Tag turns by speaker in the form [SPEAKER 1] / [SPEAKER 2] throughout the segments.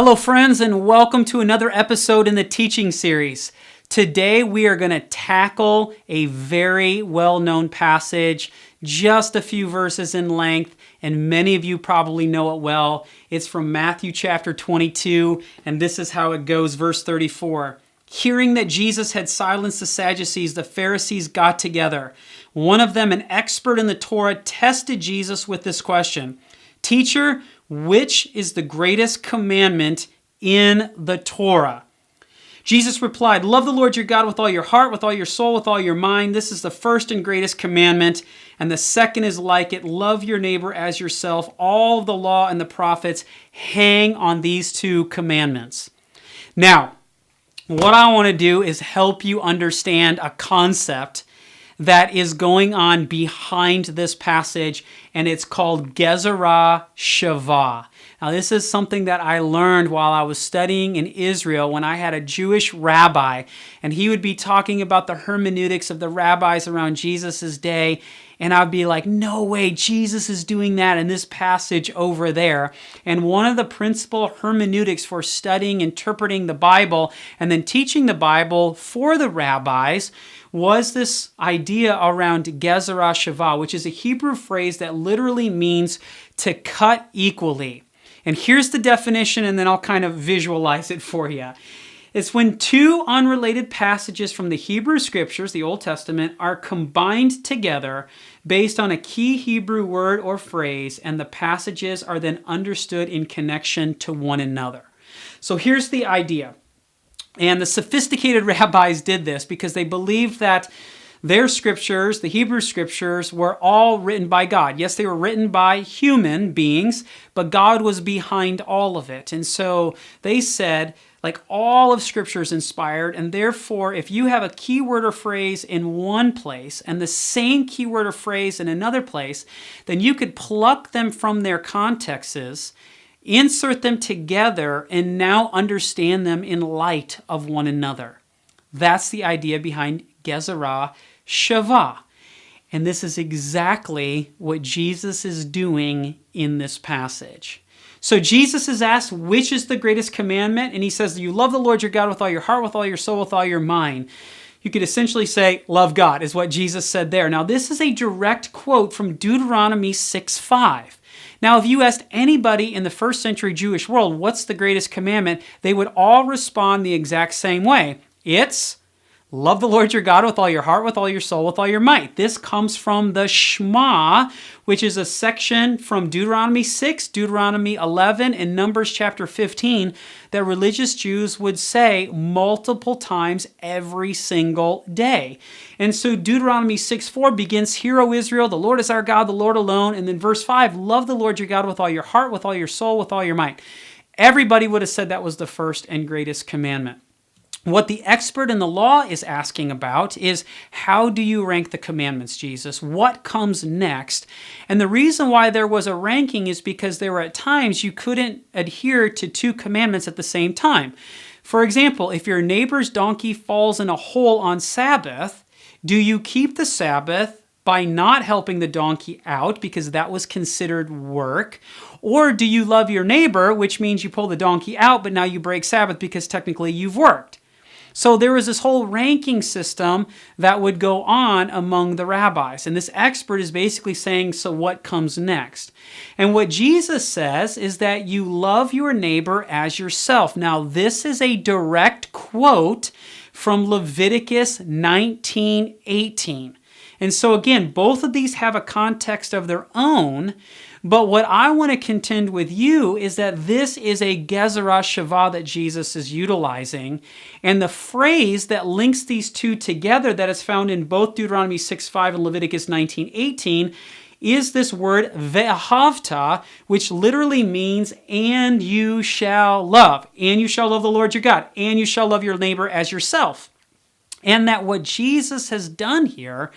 [SPEAKER 1] Hello friends, and welcome to another episode in the teaching series. Today we are going to tackle a very well-known passage, just a few verses in length, and many of you probably know it well. It's from Matthew chapter 22, and this is how it goes, verse 34. Hearing that Jesus had silenced the Sadducees, the Pharisees got together. One of them, an expert in the Torah, tested Jesus with this question. Teacher, which is the greatest commandment in the Torah? Jesus replied, love the Lord your God with all your heart, with all your soul, with all your mind. This is the first and greatest commandment. And the second is like it, love your neighbor as yourself. All of the law and the prophets hang on these two commandments. Now, what I want to do is help you understand a concept that is going on behind this passage, and it's called Gezerah Shavah. Now, this is something that I learned while I was studying in Israel when I had a Jewish rabbi, and he would be talking about the hermeneutics of the rabbis around Jesus' day, and I'd be like, no way, Jesus is doing that in this passage over there. And one of the principal hermeneutics for studying, interpreting the Bible, and then teaching the Bible for the rabbis was this idea around Gezerah Shavah, which is a Hebrew phrase that literally means to cut equally. And here's the definition, and then I'll kind of visualize it for you. It's when two unrelated passages from the Hebrew Scriptures, the Old Testament, are combined together based on a key Hebrew word or phrase, and the passages are then understood in connection to one another. So here's the idea. And the sophisticated rabbis did this because they believed that their scriptures, the Hebrew scriptures, were all written by God. Yes, they were written by human beings, but God was behind all of it. And so they said, like, all of Scripture is inspired, and therefore, if you have a key word or phrase in one place and the same key word or phrase in another place, then you could pluck them from their contexts, insert them together, and now understand them in light of one another. That's the idea behind Gezerah Shavah. And this is exactly what Jesus is doing in this passage. So Jesus is asked, which is the greatest commandment? And he says, you love the Lord your God with all your heart, with all your soul, with all your mind. You could essentially say, love God, is what Jesus said there. Now, this is a direct quote from Deuteronomy 6:5. Now, if you asked anybody in the first century Jewish world, what's the greatest commandment? They would all respond the exact same way. It's love the Lord your God with all your heart, with all your soul, with all your might. This comes from the Shema, which is a section from Deuteronomy 6, Deuteronomy 11, and Numbers chapter 15 that religious Jews would say multiple times every single day. And so Deuteronomy 6:4 begins, Hear, O Israel, the Lord is our God, the Lord alone. And then verse 5, love the Lord your God with all your heart, with all your soul, with all your might. Everybody would have said that was the first and greatest commandment. What the expert in the law is asking about is, how do you rank the commandments, Jesus? What comes next? And the reason why there was a ranking is because there were at times you couldn't adhere to two commandments at the same time. For example, if your neighbor's donkey falls in a hole on Sabbath, do you keep the Sabbath by not helping the donkey out because that was considered work? Or do you love your neighbor, which means you pull the donkey out, but now you break Sabbath because technically you've worked? So there was this whole ranking system that would go on among the rabbis. And this expert is basically saying, so what comes next? And what Jesus says is that you love your neighbor as yourself. Now, this is a direct quote from Leviticus 19:18. And so again, both of these have a context of their own. But what I want to contend with you is that this is a Gezerah Shavah that Jesus is utilizing. And the phrase that links these two together that is found in both Deuteronomy 6:5 and Leviticus 19:18 is this word ve'ahavta, which literally means, and you shall love. And you shall love the Lord your God. And you shall love your neighbor as yourself. And that what Jesus has done here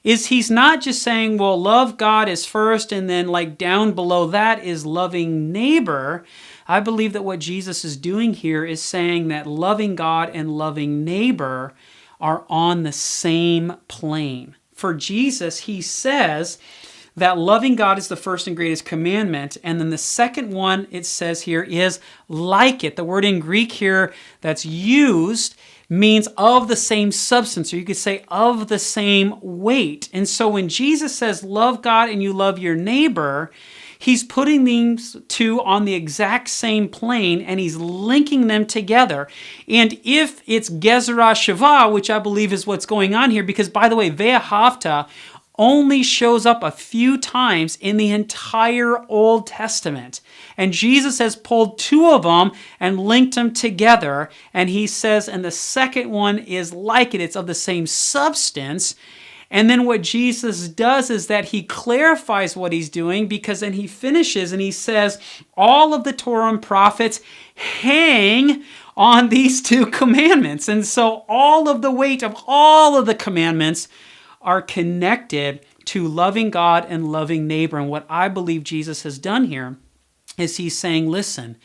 [SPEAKER 1] is he's not just saying, well, love God is first, and then like down below that is loving neighbor. I believe that what Jesus is doing here is saying that loving God and loving neighbor are on the same plane. For Jesus, he says that loving God is the first and greatest commandment. And then the second one, it says here, is like it. The word in Greek here that's used means of the same substance, or you could say of the same weight. And so when Jesus says love God and you love your neighbor, he's putting these two on the exact same plane and he's linking them together. And if it's Gezerah Shavah, which I believe is what's going on here, because by the way, ve'ahavta only shows up a few times in the entire Old Testament. And Jesus has pulled two of them and linked them together. And he says, and the second one is like it. It's of the same substance. And then what Jesus does is that he clarifies what he's doing, because then he finishes and he says, all of the Torah and prophets hang on these two commandments. And so all of the weight of all of the commandments are connected to loving God and loving neighbor. And what I believe Jesus has done here is he's saying, listen,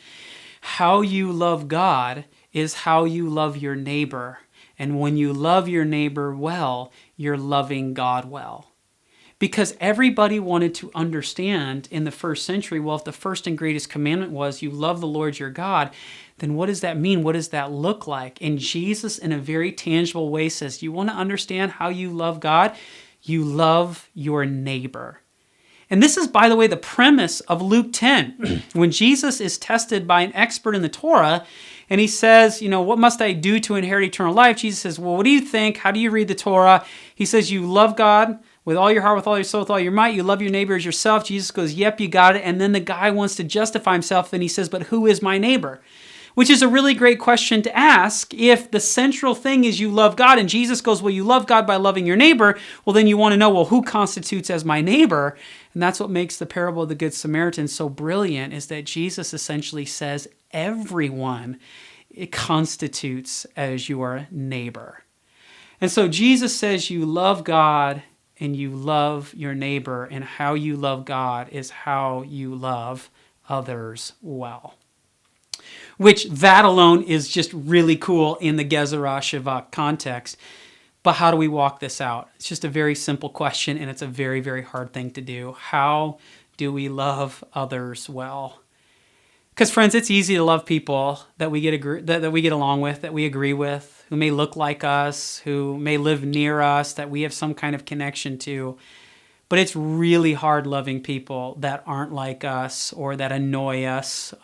[SPEAKER 1] how you love God is how you love your neighbor. And when you love your neighbor well, you're loving God well. Because everybody wanted to understand in the first century, well, if the first and greatest commandment was you love the Lord your God, then what does that mean? What does that look like? And Jesus, in a very tangible way, says, you want to understand how you love God? You love your neighbor. And this is, by the way, the premise of Luke 10. When Jesus is tested by an expert in the Torah, and he says, what must I do to inherit eternal life? Jesus says, well, what do you think? How do you read the Torah? He says, you love God with all your heart, with all your soul, with all your might. You love your neighbor as yourself. Jesus goes, yep, you got it. And then the guy wants to justify himself, and he says, but who is my neighbor? Which is a really great question to ask. If the central thing is you love God, and Jesus goes, well, you love God by loving your neighbor, well, then you want to know, well, who constitutes as my neighbor? And that's what makes the parable of the Good Samaritan so brilliant, is that Jesus essentially says everyone it constitutes as your neighbor. And so Jesus says you love God and you love your neighbor, and how you love God is how you love others well. Which that alone is just really cool in the Gezerah Shavah context. But how do we walk this out? It's just a very simple question, and it's a very, very hard thing to do. How do we love others well? Because friends, it's easy to love people that we get along with, that we agree with, who may look like us, who may live near us, that we have some kind of connection to. But it's really hard loving people that aren't like us, or that annoy us,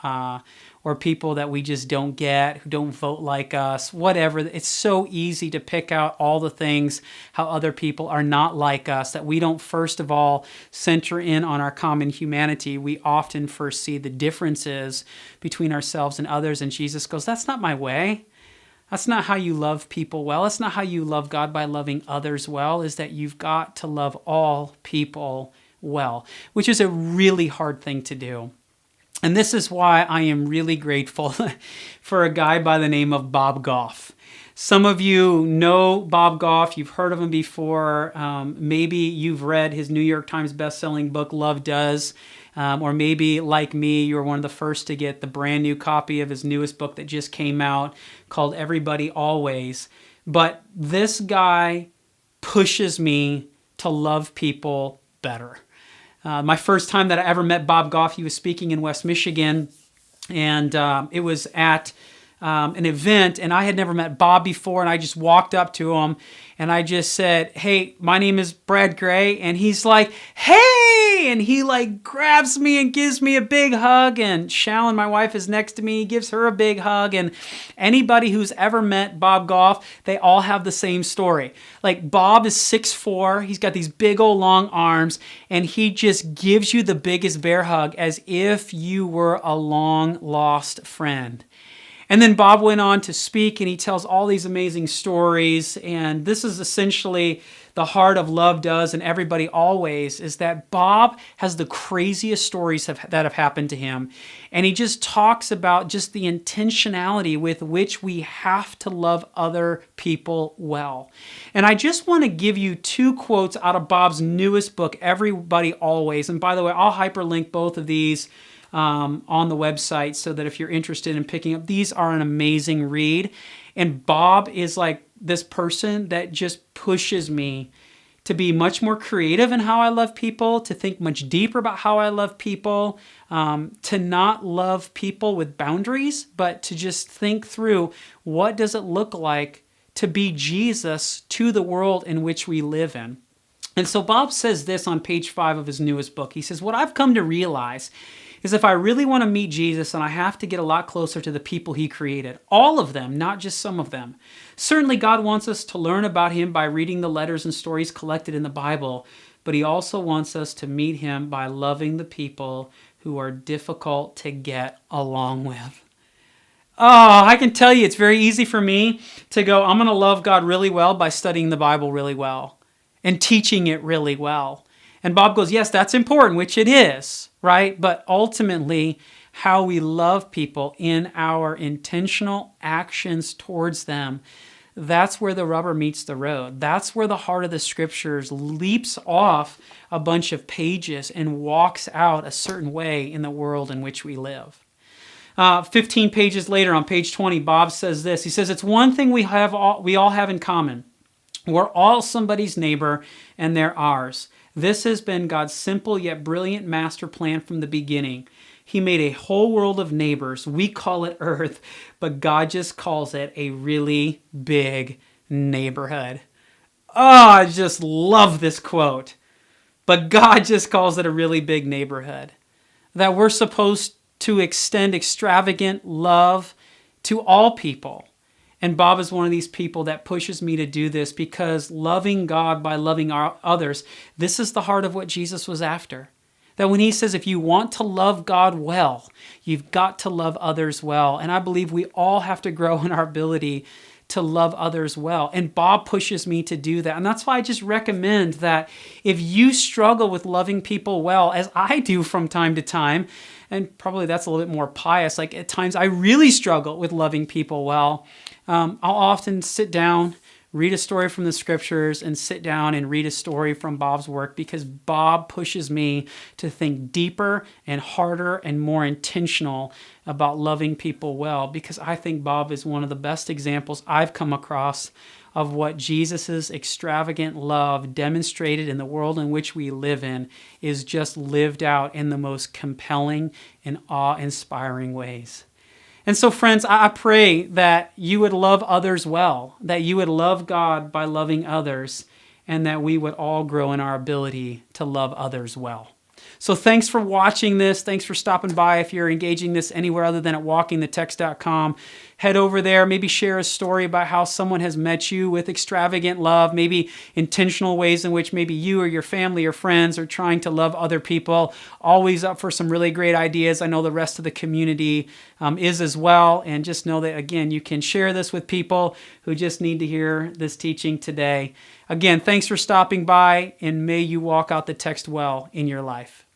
[SPEAKER 1] or people that we just don't get, who don't vote like us, whatever. It's so easy to pick out all the things, how other people are not like us, that we don't first of all center in on our common humanity. We often first see the differences between ourselves and others, and Jesus goes, that's not my way. That's not how you love people well. That's not how you love God by loving others well, is that you've got to love all people well, which is a really hard thing to do. And this is why I am really grateful for a guy by the name of Bob Goff. Some of you know Bob Goff. You've heard of him before. Maybe you've read his New York Times best-selling book, Love Does. Or maybe, like me, you were one of the first to get the brand new copy of his newest book that just came out called Everybody Always. But this guy pushes me to love people better. My first time that I ever met Bob Goff, he was speaking in West Michigan, and it was at an event, and I had never met Bob before, and I just walked up to him, and I just said, hey, my name is Brad Gray, and he's like, hey, and he like grabs me and gives me a big hug, and Shallon, my wife, is next to me, gives her a big hug, and anybody who's ever met Bob Goff, they all have the same story. Like, Bob is 6'4", he's got these big old long arms, and he just gives you the biggest bear hug as if you were a long-lost friend. And then Bob went on to speak, and he tells all these amazing stories. And this is essentially the heart of Love Does and Everybody Always, is that Bob has the craziest stories that have happened to him. And he just talks about just the intentionality with which we have to love other people well. And I just want to give you two quotes out of Bob's newest book, Everybody Always. And by the way, I'll hyperlink both of these on the website, so that if you're interested in picking up, these are an amazing read. And Bob is like this person that just pushes me to be much more creative in how I love people, to think much deeper about how I love people, to not love people with boundaries, but to just think through what does it look like to be Jesus to the world in which we live in. And so Bob says this on page 5 of his newest book. He says, what I've come to realize is if I really want to meet Jesus, then I have to get a lot closer to the people he created. All of them, not just some of them. Certainly God wants us to learn about him by reading the letters and stories collected in the Bible, but he also wants us to meet him by loving the people who are difficult to get along with. Oh, I can tell you it's very easy for me to go, I'm going to love God really well by studying the Bible really well and teaching it really well. And Bob goes, yes, that's important, which it is, right? But ultimately, how we love people in our intentional actions towards them, that's where the rubber meets the road. That's where the heart of the scriptures leaps off a bunch of pages and walks out a certain way in the world in which we live. 15 pages later on page 20, Bob says this. He says, it's one thing we all have in common. We're all somebody's neighbor and they're ours. This has been God's simple yet brilliant master plan from the beginning. He made a whole world of neighbors. We call it Earth, but God just calls it a really big neighborhood. Oh, I just love this quote. But God just calls it a really big neighborhood. That we're supposed to extend extravagant love to all people. And Bob is one of these people that pushes me to do this because loving God by loving others, this is the heart of what Jesus was after. That when he says, if you want to love God well, you've got to love others well. And I believe we all have to grow in our ability to love others well. And Bob pushes me to do that. And that's why I just recommend that if you struggle with loving people well, as I do from time to time, and probably that's a little bit more pious, like at times I really struggle with loving people well, I'll often sit down, read a story from the scriptures, and sit down and read a story from Bob's work because Bob pushes me to think deeper and harder and more intentional about loving people well, because I think Bob is one of the best examples I've come across of what Jesus' extravagant love demonstrated in the world in which we live in is just lived out in the most compelling and awe-inspiring ways. And so, friends, I pray that you would love others well, that you would love God by loving others, and that we would all grow in our ability to love others well. So thanks for watching this. Thanks for stopping by. If you're engaging this anywhere other than at walkingthetext.com, head over there. Maybe share a story about how someone has met you with extravagant love, maybe intentional ways in which maybe you or your family or friends are trying to love other people. Always up for some really great ideas. I know the rest of the community is as well. And just know that, again, you can share this with people who just need to hear this teaching today. Again, thanks for stopping by, and may you walk out the text well in your life.